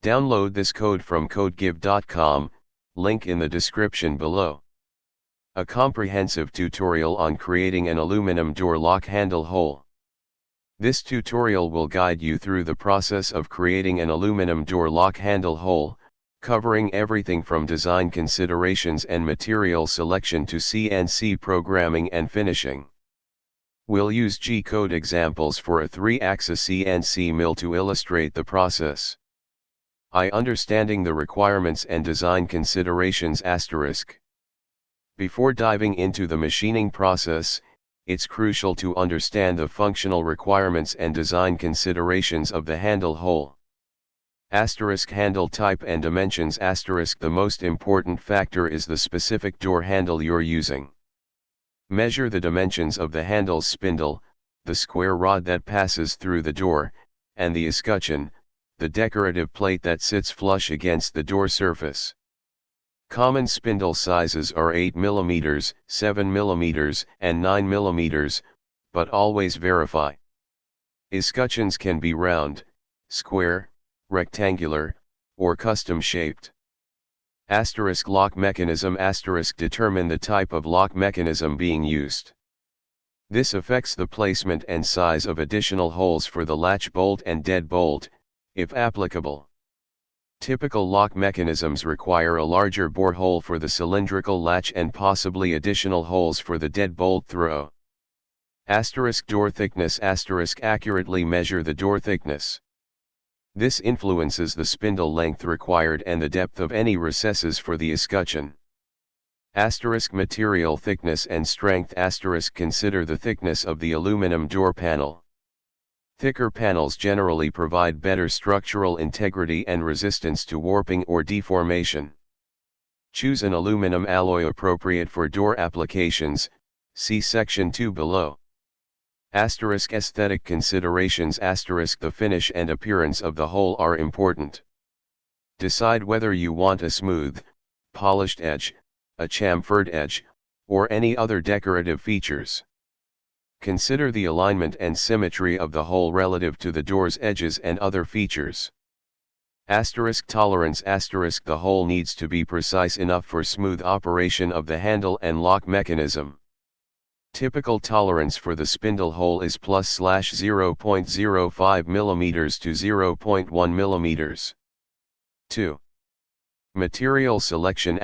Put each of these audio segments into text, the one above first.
Download this code from codegive.com, link in the description below. A comprehensive tutorial on creating an aluminum door lock handle hole. This tutorial will guide you through the process of creating an aluminum door lock handle hole, covering everything from design considerations and material selection to CNC programming and finishing. We'll use G-code examples for a 3-axis CNC mill to illustrate the process. Understanding the requirements and design considerations *. Before diving into the machining process, it's crucial to understand the functional requirements and design considerations of the handle hole. Handle type and dimensions *. The most important factor is the specific door handle you're using. Measure the dimensions of the handle's spindle, the square rod that passes through the door, and the escutcheon, the decorative plate that sits flush against the door surface. Common spindle sizes are 8 mm, 7 mm, and 9 mm, but always verify. Escutcheons can be round, square, rectangular, or custom shaped. Lock mechanism * Determine the type of lock mechanism being used. This affects the placement and size of additional holes for the latch bolt and deadbolt, if applicable. Typical lock mechanisms require a larger bore hole for the cylindrical latch and possibly additional holes for the deadbolt throw. Door thickness * Accurately measure the door thickness. This influences the spindle length required and the depth of any recesses for the escutcheon. Material thickness and strength * Consider the thickness of the aluminum door panel. Thicker panels generally provide better structural integrity and resistance to warping or deformation. Choose an aluminum alloy appropriate for door applications, see section 2 below. Aesthetic considerations * The finish and appearance of the hole are important. Decide whether you want a smooth, polished edge, a chamfered edge, or any other decorative features. Consider the alignment and symmetry of the hole relative to the door's edges and other features. Tolerance * The hole needs to be precise enough for smooth operation of the handle and lock mechanism. Typical tolerance for the spindle hole is +/0.05 mm to 0.1 mm. 2. Material selection *.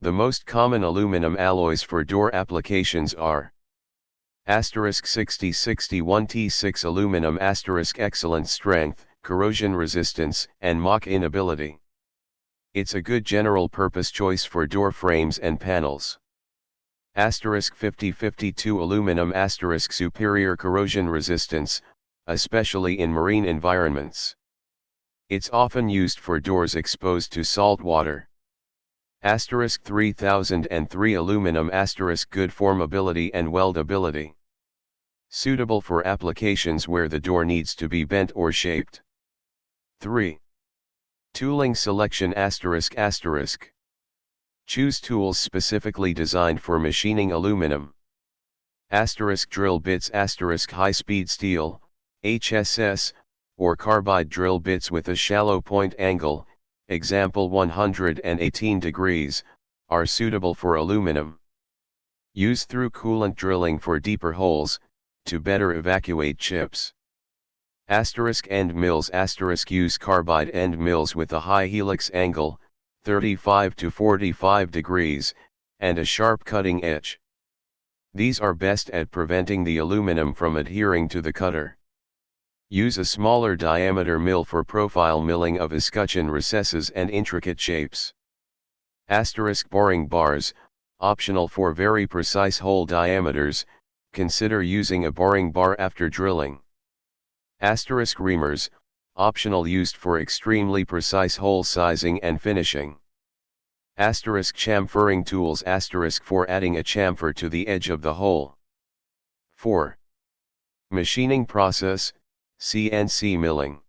The most common aluminum alloys for door applications are 6061 T6 aluminum *. Excellent strength, corrosion resistance, and mock inability. It's a good general purpose choice for door frames and panels. 5052 aluminum * Superior corrosion resistance, especially in marine environments. It's often used for doors exposed to salt water. 3003 aluminum * Good formability and weldability. Suitable for applications where the door needs to be bent or shaped. 3. Tooling selection *. Choose tools specifically designed for machining aluminum. Drill bits * High-speed steel, HSS, or carbide drill bits with a shallow point angle, example 118 degrees, are suitable for aluminum. Use through coolant drilling for deeper holes, to better evacuate chips. End mills * Use carbide end mills with a high helix angle, 35 to 45 degrees, and a sharp cutting edge. These are best at preventing the aluminum from adhering to the cutter. Use a smaller diameter mill for profile milling of escutcheon recesses and intricate shapes. Boring bars, optional for very precise hole diameters, consider using a boring bar after drilling. Reamers, optional used for extremely precise hole sizing and finishing. Chamfering tools * for adding a chamfer to the edge of the hole. 4. Machining process, CNC milling.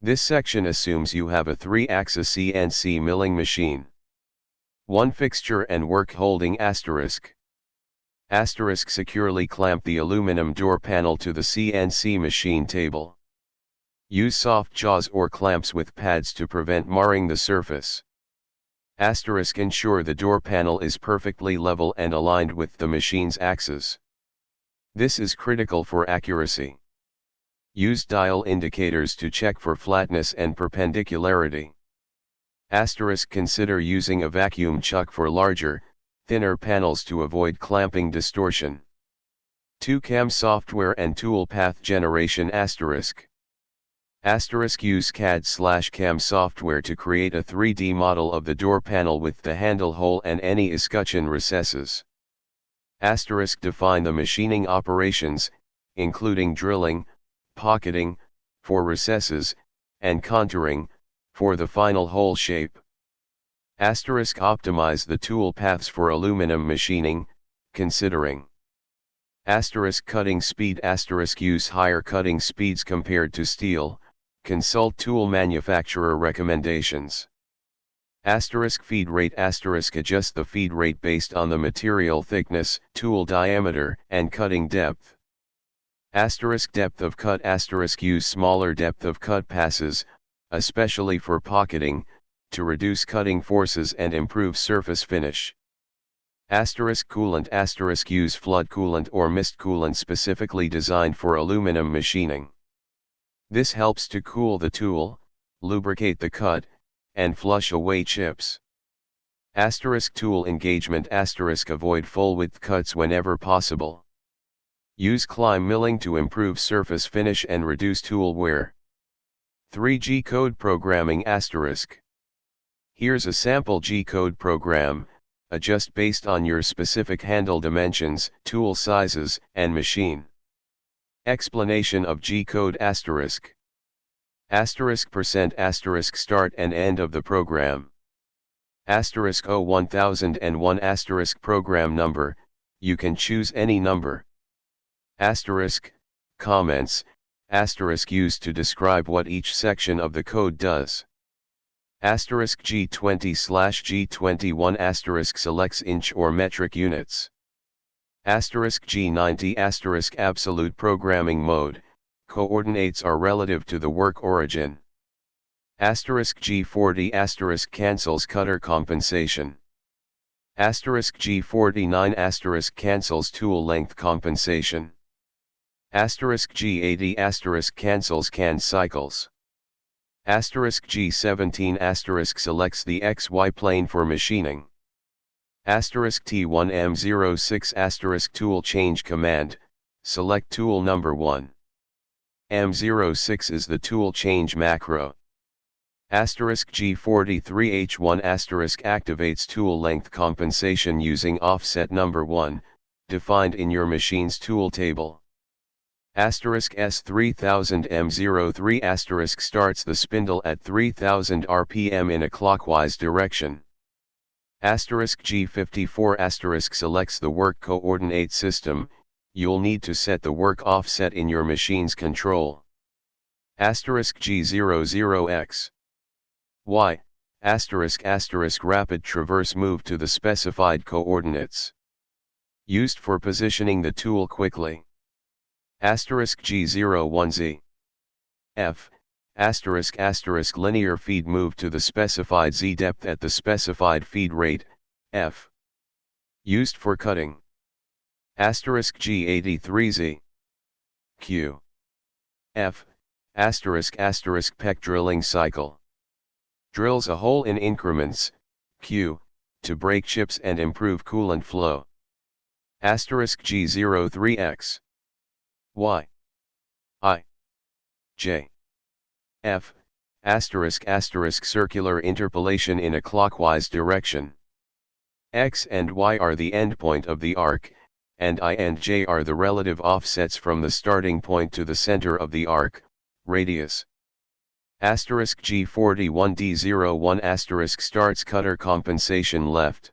This section assumes you have a 3-axis CNC milling machine. One fixture and work holding *. Securely clamp the aluminum door panel to the CNC machine table. Use soft jaws or clamps with pads to prevent marring the surface. Ensure the door panel is perfectly level and aligned with the machine's axis. This is critical for accuracy. Use dial indicators to check for flatness and perpendicularity. Consider using a vacuum chuck for larger, thinner panels to avoid clamping distortion. 2CAM software and tool path generation Use CAD/CAM software to create a 3D model of the door panel with the handle hole and any escutcheon recesses. Define the machining operations, including drilling, pocketing, for recesses, and contouring, for the final hole shape. Optimize the tool paths for aluminum machining, considering cutting speed. Use higher cutting speeds compared to steel. Consult tool manufacturer recommendations. Feed rate. Adjust the feed rate based on the material thickness, tool diameter, and cutting depth. Depth of cut. Use smaller depth of cut passes, especially for pocketing, to reduce cutting forces and improve surface finish. Coolant. Use flood coolant or mist coolant specifically designed for aluminum machining. This helps to cool the tool, lubricate the cut, and flush away chips. Tool engagement. Avoid full width cuts whenever possible. Use climb milling to improve surface finish and reduce tool wear. 3G code programming. Here's a sample G-code program. Adjust based on your specific handle dimensions, tool sizes, and machine. Explanation of G-code %. Start and end of the program. O1001 program number, you can choose any number. Comments, used to describe what each section of the code does. G20/G21 selects inch or metric units. G90 absolute programming mode, coordinates are relative to the work origin. G40 cancels cutter compensation. G49 cancels tool length compensation. G80 cancels can cycles. G17 selects the XY plane for machining. T1M06 tool change command, select tool number 1. M06 is the tool change macro. G43H1 activates tool length compensation using offset number 1, defined in your machine's tool table. S3000 M03 starts the spindle at 3000 RPM in a clockwise direction. G54 selects the work coordinate system, you'll need to set the work offset in your machine's control. G00X Y rapid traverse move to the specified coordinates. Used for positioning the tool quickly. G01Z F linear feed move to the specified Z depth at the specified feed rate, F. Used for cutting. G83Z Q F peck drilling cycle. Drills a hole in increments, Q, to break chips and improve coolant flow. G03X Y I J F circular interpolation in a clockwise direction. X and Y are the endpoint of the arc, and I and J are the relative offsets from the starting point to the center of the arc, radius. G41 D01 starts cutter compensation left.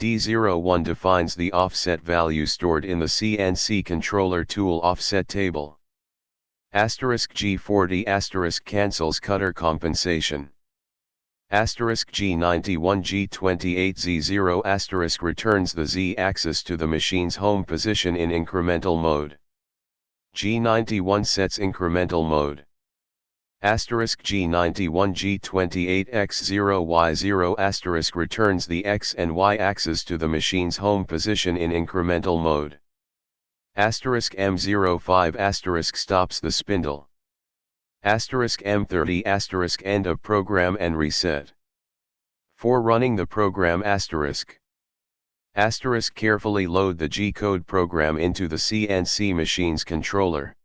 D01 defines the offset value stored in the CNC controller tool offset table. G40 cancels cutter compensation. G91 G28 Z0 returns the Z-axis to the machine's home position in incremental mode. G91 sets incremental mode. G91G28X0Y0 returns the X and Y axes to the machine's home position in incremental mode. M05 stops the spindle. M30 end of program and reset. For running the program carefully load the G-code program into the CNC machine's controller.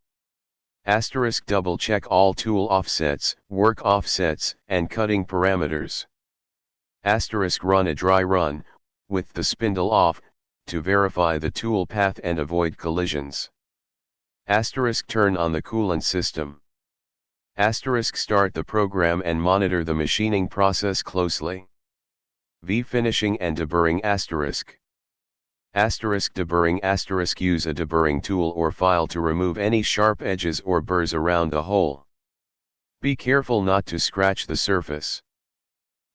Double check all tool offsets, work offsets, and cutting parameters. Run a dry run, with the spindle off, to verify the tool path and avoid collisions. Turn on the coolant system. Start the program and monitor the machining process closely. Finishing and deburring deburring use a deburring tool or file to remove any sharp edges or burrs around the hole. Be careful not to scratch the surface.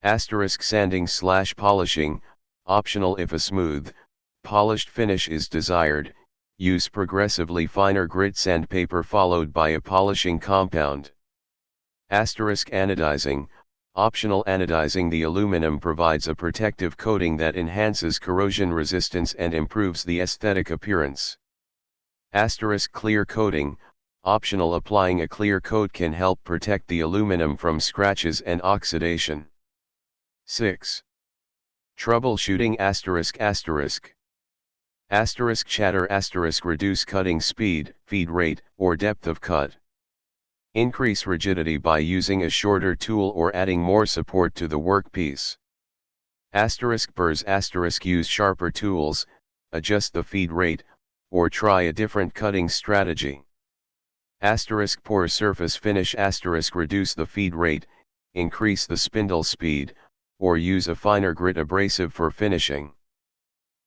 Sanding/polishing, optional if a smooth, polished finish is desired, use progressively finer grit sandpaper followed by a polishing compound. Anodizing, optional. Anodizing the aluminum provides a protective coating that enhances corrosion resistance and improves the aesthetic appearance. Clear coating, optional. Applying a clear coat can help protect the aluminum from scratches and oxidation. 6. Troubleshooting chatter reduce cutting speed, feed rate, or depth of cut. Increase rigidity by using a shorter tool or adding more support to the workpiece. Burrs use sharper tools, adjust the feed rate, or try a different cutting strategy. Poor surface finish reduce the feed rate, increase the spindle speed, or use a finer grit abrasive for finishing.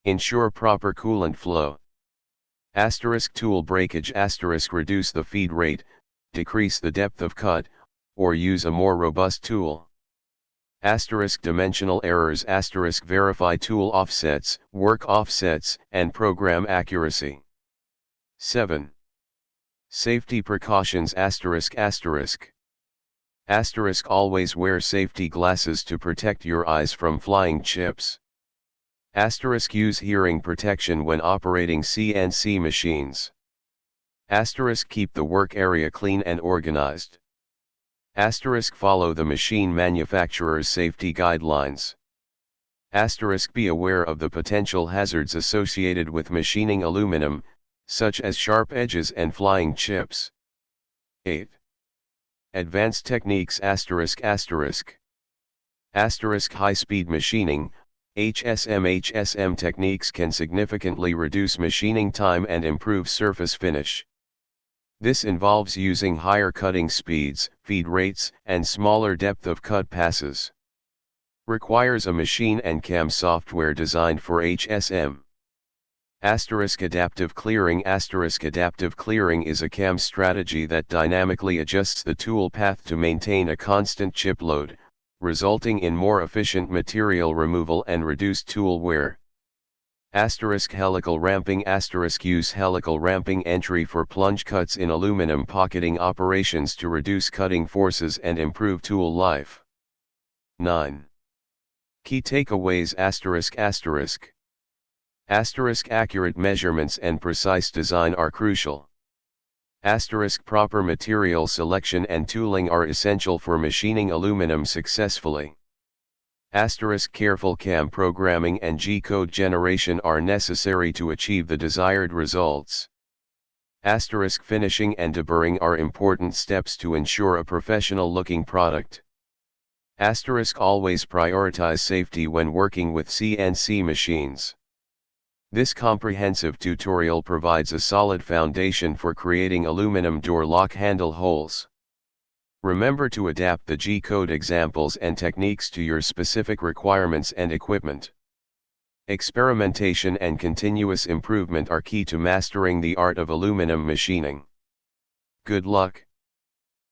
Ensure proper coolant flow. Tool breakage reduce the feed rate, decrease the depth of cut, or use a more robust tool. Dimensional errors verify tool offsets, work offsets, and program accuracy. 7. Safety precautions always wear safety glasses to protect your eyes from flying chips. Use hearing protection when operating CNC machines. Keep the work area clean and organized. Follow the machine manufacturer's safety guidelines. Be aware of the potential hazards associated with machining aluminum, such as sharp edges and flying chips. 8. Advanced techniques high-speed machining, HSM techniques can significantly reduce machining time and improve surface finish. This involves using higher cutting speeds, feed rates, and smaller depth of cut passes. Requires a machine and CAM software designed for HSM. Adaptive clearing Adaptive clearing is a CAM strategy that dynamically adjusts the tool path to maintain a constant chip load, resulting in more efficient material removal and reduced tool wear. Helical ramping use helical ramping entry for plunge cuts in aluminum pocketing operations to reduce cutting forces and improve tool life. 9. Key takeaways accurate measurements and precise design are crucial. Proper material selection and tooling are essential for machining aluminum successfully. Careful CAM programming and G-code generation are necessary to achieve the desired results. Finishing and deburring are important steps to ensure a professional-looking product. Always prioritize safety when working with CNC machines. This comprehensive tutorial provides a solid foundation for creating aluminum door lock handle holes. Remember to adapt the G-code examples and techniques to your specific requirements and equipment. Experimentation and continuous improvement are key to mastering the art of aluminum machining. Good luck.